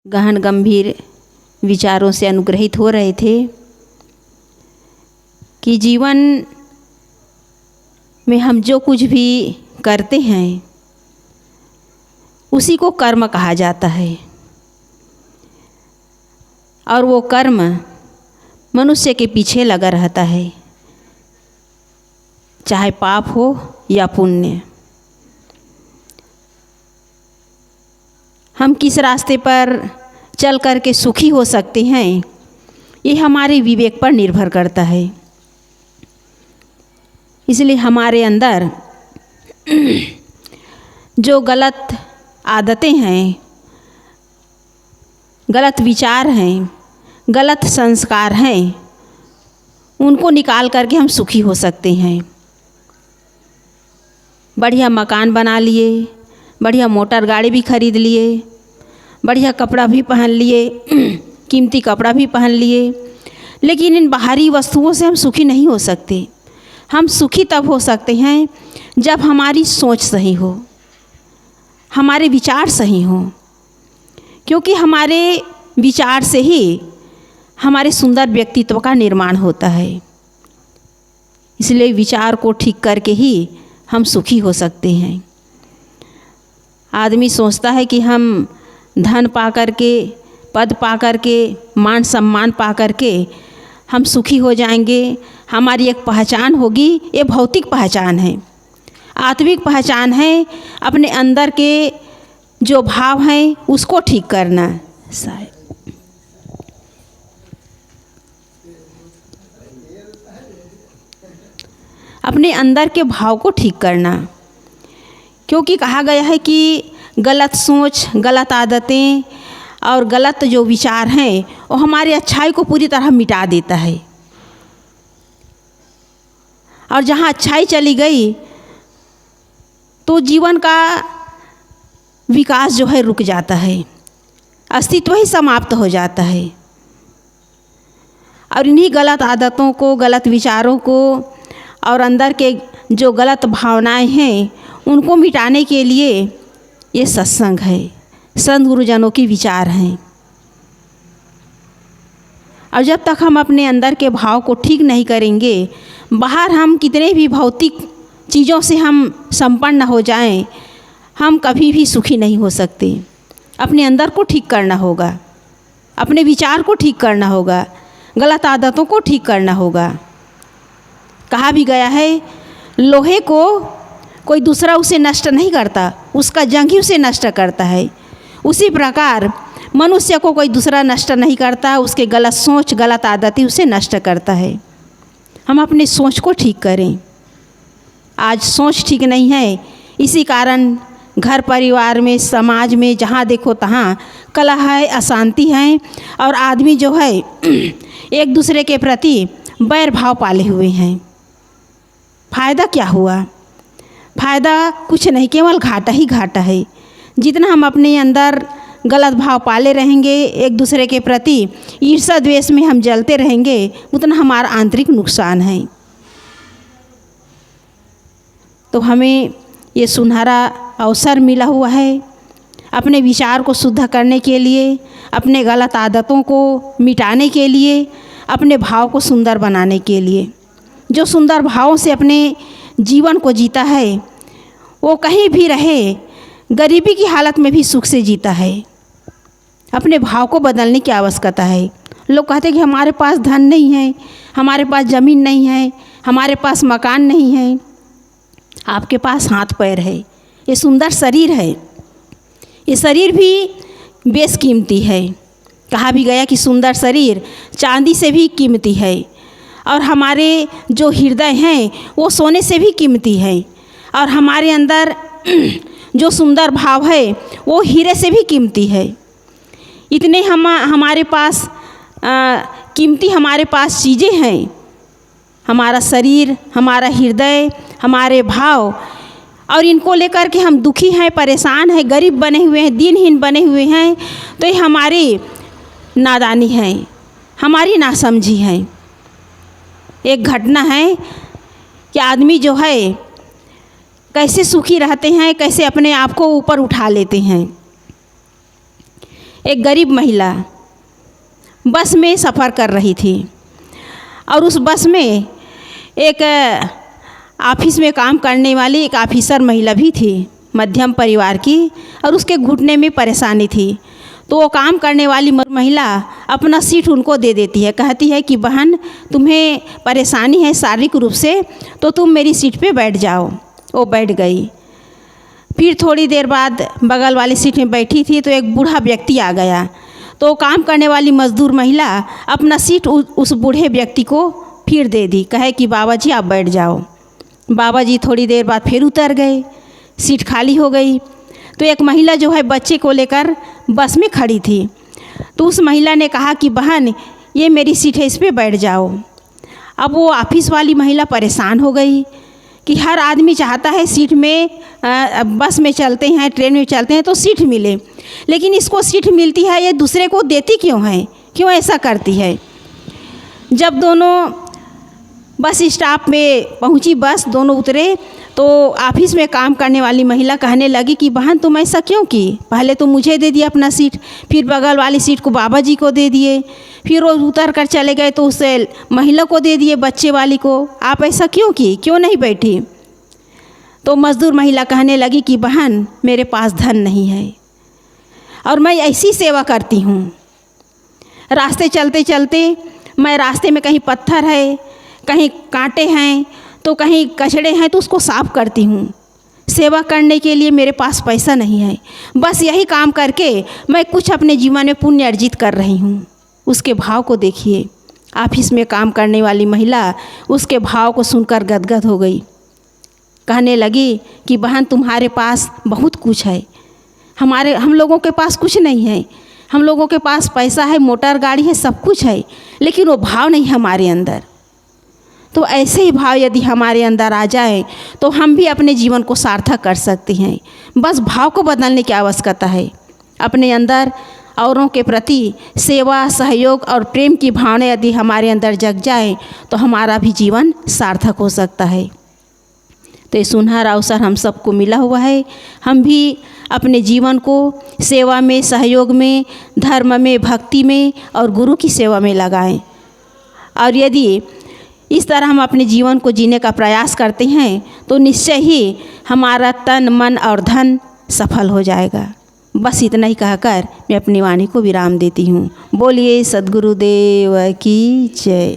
गहन गंभीर विचारों से अनुग्रहित हो रहे थे कि जीवन में हम जो कुछ भी करते हैं उसी को कर्म कहा जाता है और वो कर्म मनुष्य के पीछे लगा रहता है, चाहे पाप हो या पुण्य। हम किस रास्ते पर चल कर के सुखी हो सकते हैं ये हमारे विवेक पर निर्भर करता है। इसलिए हमारे अंदर जो गलत आदतें हैं, गलत विचार हैं, गलत संस्कार हैं, उनको निकाल करके हम सुखी हो सकते हैं। बढ़िया मकान बना लिए, बढ़िया मोटर गाड़ी भी खरीद लिए, बढ़िया कपड़ा भी पहन लिए, कीमती कपड़ा भी पहन लिए, लेकिन इन बाहरी वस्तुओं से हम सुखी नहीं हो सकते। हम सुखी तब हो सकते हैं जब हमारी सोच सही हो, हमारे विचार सही हों, क्योंकि हमारे विचार से ही हमारे सुंदर व्यक्तित्व का निर्माण होता है। इसलिए विचार को ठीक करके ही हम सुखी हो सकते हैं। आदमी सोचता है कि हम धन पा कर के, पद पा कर के, मान सम्मान पा कर के हम सुखी हो जाएंगे, हमारी एक पहचान होगी। ये भौतिक पहचान है। आत्मिक पहचान है अपने अंदर के जो भाव हैं उसको ठीक करना। शायद अपने अंदर के भाव को ठीक करना, क्योंकि कहा गया है कि गलत सोच, गलत आदतें और गलत जो विचार हैं वो हमारी अच्छाई को पूरी तरह मिटा देता है। और जहाँ अच्छाई चली गई तो जीवन का विकास जो है रुक जाता है, अस्तित्व ही समाप्त हो जाता है। और इन्हीं गलत आदतों को, गलत विचारों को और अंदर के जो गलत भावनाएं हैं उनको मिटाने के लिए ये सत्संग है, संत गुरुजनों की विचार हैं। और जब तक हम अपने अंदर के भाव को ठीक नहीं करेंगे, बाहर हम कितने भी भौतिक चीज़ों से हम संपन्न हो जाएं, हम कभी भी सुखी नहीं हो सकते। अपने अंदर को ठीक करना होगा, अपने विचार को ठीक करना होगा, गलत आदतों को ठीक करना होगा। कहा भी गया है, लोहे को कोई दूसरा उसे नष्ट नहीं करता, उसका जंग ही उसे नष्ट करता है। उसी प्रकार मनुष्य को कोई दूसरा नष्ट नहीं करता, उसके गलत सोच, गलत आदतें उसे नष्ट करता है। हम अपनी सोच को ठीक करें। आज सोच ठीक नहीं है, इसी कारण घर परिवार में, समाज में जहाँ देखो तहाँ कलह है, अशांति है और आदमी जो है एक दूसरे के प्रति बैर भाव पाले हुए हैं। फ़ायदा क्या हुआ? फ़ायदा कुछ नहीं, केवल घाटा ही घाटा है। जितना हम अपने अंदर गलत भाव पाले रहेंगे, एक दूसरे के प्रति ईर्ष्या द्वेष में हम जलते रहेंगे, उतना हमारा आंतरिक नुकसान है। तो हमें ये सुनहरा अवसर मिला हुआ है अपने विचार को शुद्ध करने के लिए, अपने गलत आदतों को मिटाने के लिए, अपने भाव को सुंदर बनाने के लिए। जो सुंदर भावों से अपने जीवन को जीता है वो कहीं भी रहे, गरीबी की हालत में भी सुख से जीता है। अपने भाव को बदलने की आवश्यकता है। लोग कहते हैं कि हमारे पास धन नहीं है, हमारे पास ज़मीन नहीं है, हमारे पास मकान नहीं है। आपके पास हाथ पैर है, ये सुंदर शरीर है, ये शरीर भी बेशकीमती है। कहा भी गया कि सुंदर शरीर चांदी से भी कीमती है और हमारे जो हृदय हैं वो सोने से भी कीमती है और हमारे अंदर जो सुंदर भाव है वो हीरे से भी कीमती है। इतने हमारे पास कीमती हमारे पास चीज़ें हैं, हमारा शरीर, हमारा हृदय, हमारे भाव, और इनको लेकर के हम दुखी हैं, परेशान हैं, गरीब बने हुए हैं, दीनहीन बने हुए हैं। तो ये हमारी नादानी है, हमारी नासमझी है। एक घटना है कि आदमी जो है कैसे सुखी रहते हैं, कैसे अपने आप को ऊपर उठा लेते हैं। एक गरीब महिला बस में सफ़र कर रही थी और उस बस में एक ऑफिस में काम करने वाली एक ऑफिसर महिला भी थी, मध्यम परिवार की, और उसके घुटने में परेशानी थी। तो वो काम करने वाली महिला अपना सीट उनको दे देती है, कहती है कि बहन तुम्हें परेशानी है शारीरिक रूप से, तो तुम मेरी सीट पे बैठ जाओ। वो बैठ गई। फिर थोड़ी देर बाद बगल वाली सीट में बैठी थी तो एक बूढ़ा व्यक्ति आ गया। तो काम करने वाली मज़दूर महिला अपना सीट उस बूढ़े व्यक्ति को फिर दे दी, कहे कि बाबा जी आप बैठ जाओ। बाबा जी थोड़ी देर बाद फिर उतर गए, सीट खाली हो गई। तो एक महिला जो है बच्चे को लेकर बस में खड़ी थी। तो उस महिला ने कहा कि बहन ये मेरी सीट है, इस पर बैठ जाओ। अब वो ऑफिस वाली महिला परेशान हो गई कि हर आदमी चाहता है सीट में, बस में चलते हैं, ट्रेन में चलते हैं तो सीट मिले, लेकिन इसको सीट मिलती है, ये दूसरे को देती क्यों है, क्यों ऐसा करती है। जब दोनों बस स्टॉप में पहुंची, बस दोनों उतरे, तो ऑफिस में काम करने वाली महिला कहने लगी कि बहन तुम ऐसा क्यों की, पहले तो मुझे दे दिया अपना सीट, फिर बगल वाली सीट को बाबा जी को दे दिए, फिर वो उतर कर चले गए तो उसे महिला को दे दिए, बच्चे वाली को, आप ऐसा क्यों की, क्यों नहीं बैठी। तो मज़दूर महिला कहने लगी कि बहन मेरे पास धन नहीं है और मैं ऐसी सेवा करती हूँ। रास्ते चलते चलते मैं रास्ते में कहीं पत्थर है, कहीं कांटे हैं, तो कहीं कचड़े हैं, तो उसको साफ़ करती हूँ। सेवा करने के लिए मेरे पास पैसा नहीं है, बस यही काम करके मैं कुछ अपने जीवन में पुण्य अर्जित कर रही हूँ। उसके भाव को देखिए। ऑफिस में काम करने वाली महिला उसके भाव को सुनकर गदगद हो गई, कहने लगी कि बहन तुम्हारे पास बहुत कुछ है, हम लोगों के पास कुछ नहीं है। हम लोगों के पास पैसा है, मोटर गाड़ी है, सब कुछ है, लेकिन वो भाव नहीं हमारे अंदर। तो ऐसे ही भाव यदि हमारे अंदर आ जाए तो हम भी अपने जीवन को सार्थक कर सकते हैं। बस भाव को बदलने की आवश्यकता है। अपने अंदर औरों के प्रति सेवा, सहयोग और प्रेम की भावना यदि हमारे अंदर जग जाए तो हमारा भी जीवन सार्थक हो सकता है। तो ये सुनहरा अवसर हम सबको मिला हुआ है। हम भी अपने जीवन को सेवा में, सहयोग में, धर्म में, भक्ति में और गुरु की सेवा में लगाएं। और यदि इस तरह हम अपने जीवन को जीने का प्रयास करते हैं तो निश्चय ही हमारा तन, मन और धन सफल हो जाएगा। बस इतना ही कहकर मैं अपनी वाणी को विराम देती हूँ। बोलिए सद्गुरुदेव की जय।